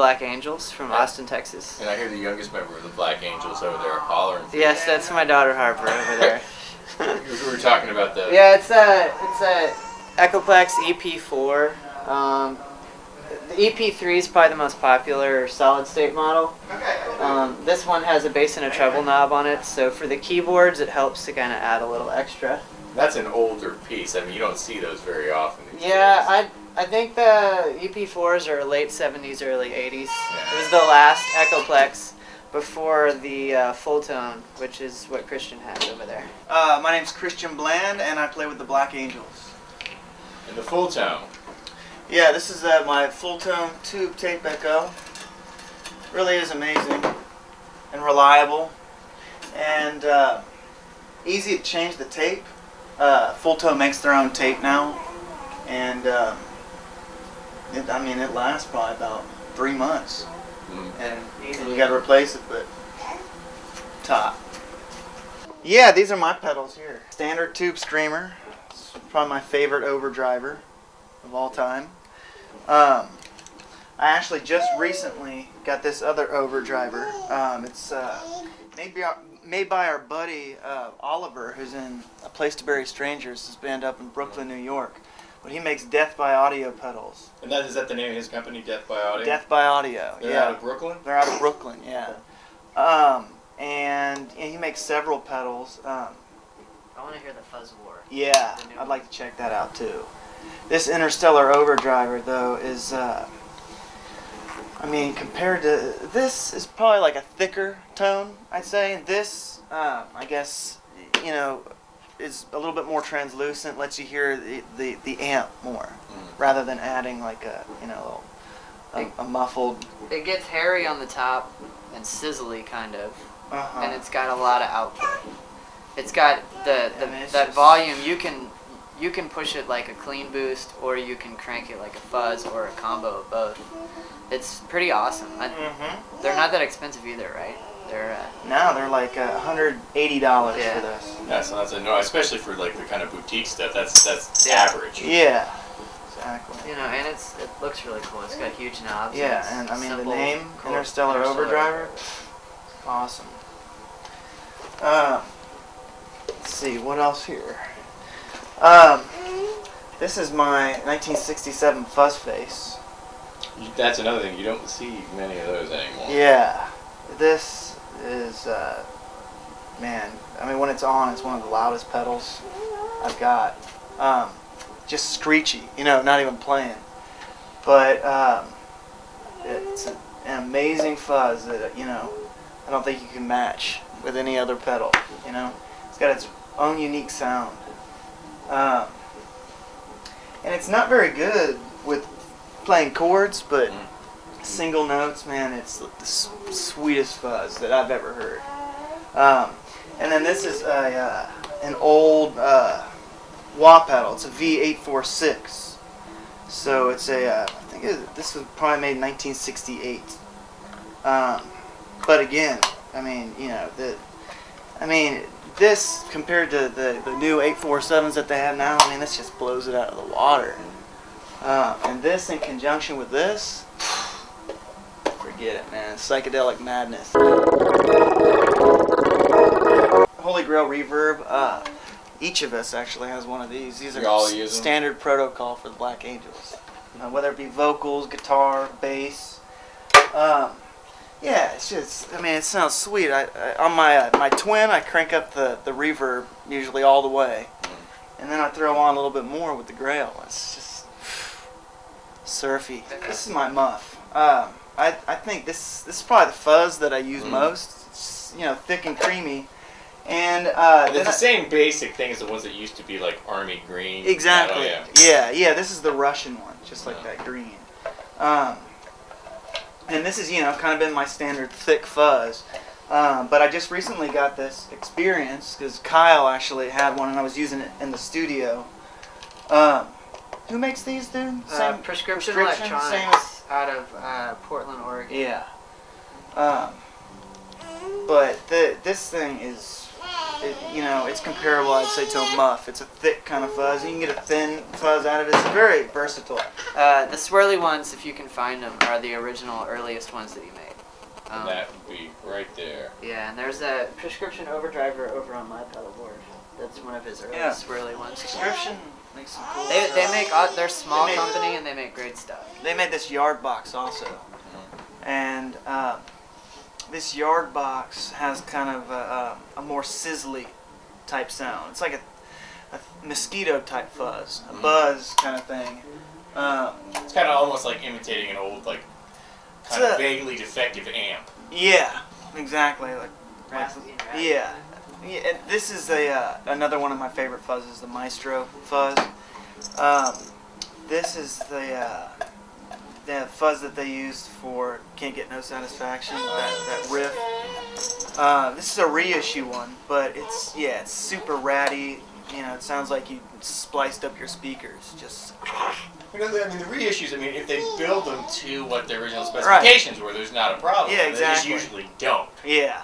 Black Angels from Austin, Texas. And I hear the youngest member of the Black Angels over there hollering. Yes, that's my daughter Harper over there. We were talking about the... Yeah, it's a Echoplex EP4. The EP3 is probably the most popular solid state model. This one has a bass and a treble knob on it, so for the keyboards it helps to kind of add a little extra. That's an older piece. I mean, you don't see those very often these Yeah, days. I think the EP4s are late 70s, early 80s. Yeah. It was the last Echoplex before the full tone, which is what Christian has over there. My name's Christian Bland, and I play with the Black Angels. And the full tone. Yeah, this is my full tone tube tape echo. Really is amazing and reliable, and easy to change the tape. Full tone makes their own tape now, and it lasts probably about 3 months, and you got to replace it, but top. Yeah, these are my pedals here. Standard tube streamer. It's probably my favorite Overdriver of all time. I actually just recently got this other Overdriver. It's made by our buddy Oliver, who's in A Place to Bury Strangers, his band up in Brooklyn, New York. But he makes Death by Audio pedals. And is that the name of his company, Death by Audio? Death by Audio, They're yeah. out of Brooklyn? They're out of Brooklyn, yeah. And he makes several pedals. I want to hear the Fuzz War. Yeah, I'd like to check that out too. This Interstellar Overdriver, though, is, compared to this, is probably like a thicker tone, I'd say. And this, I guess, is a little bit more translucent, lets you hear the amp more, rather than adding like a muffled. It gets hairy on the top and sizzly kind of, Uh-huh. and it's got a lot of output. It's got that just volume. You can push it like a clean boost, or you can crank it like a fuzz, or a combo of both. It's pretty awesome. They're not that expensive either, right? They're they're like $180 for this. Yeah, so that's especially for like the kind of boutique stuff. That's average. Yeah, exactly. And it looks really cool. It's got huge knobs. Yeah, and the name Interstellar Overdriver, awesome. Let's see what else here. This is my 1967 Fuzz Face. That's another thing. You don't see many of those anymore. Yeah, this is when it's on, it's one of the loudest pedals I've got. Just screechy, not even playing. But it's an amazing fuzz that I don't think you can match with any other pedal. It's got its own unique sound. And it's not very good with playing chords, but single notes, man, it's the sweetest fuzz that I've ever heard. And then this is an old wah pedal. It's a V846. So it's I think this was probably made in 1968. But again, this compared to the new 847s that they have now, this just blows it out of the water. And this in conjunction with this, forget it, man. Psychedelic madness. Holy Grail Reverb. Each of us actually has one of these. These are standard protocol for the Black Angels. Whether it be vocals, guitar, bass. Yeah, it's just, it sounds sweet. On my Twin, I crank up the reverb usually all the way. And then I throw on a little bit more with the Grail. It's just surfy. This is my muff. I think this is probably the fuzz that I use most. It's, thick and creamy. And it's the same basic thing as the ones that used to be like army green. Exactly. Yeah. This is the Russian one, just like that green. And this is kind of been my standard thick fuzz. But I just recently got this experience because Kyle actually had one, and I was using it in the studio. Who makes these, dude? Prescription Electronics out of Portland, Oregon. Yeah. But this thing is it's comparable, I'd say, to a muff. It's a thick kind of fuzz. You can get a thin fuzz out of it. It's very versatile. The swirly ones, if you can find them, are the original earliest ones that he made. And that would be right there. Yeah, and there's a prescription Overdriver over on my pedalboard. That's one of his earliest swirly ones. Prescription makes some cool They stuff. make they're a small company and they make great stuff. They made this yard box also, and this yard box has kind of a more sizzly type sound. It's like a mosquito type fuzz, a buzz kind of thing. It's kind of almost like imitating an old, like, kind of vaguely defective amp. Yeah, exactly. Like Raspy. yeah. And this is another one of my favorite fuzzes, the Maestro fuzz. This is the fuzz that they used for Can't Get No Satisfaction, that riff. This is a reissue one, but it's super ratty. It sounds like you spliced up your speakers. Just I mean, the reissues, if they build them to what the original specifications were, there's not a problem. Yeah, exactly. They just usually don't. yeah.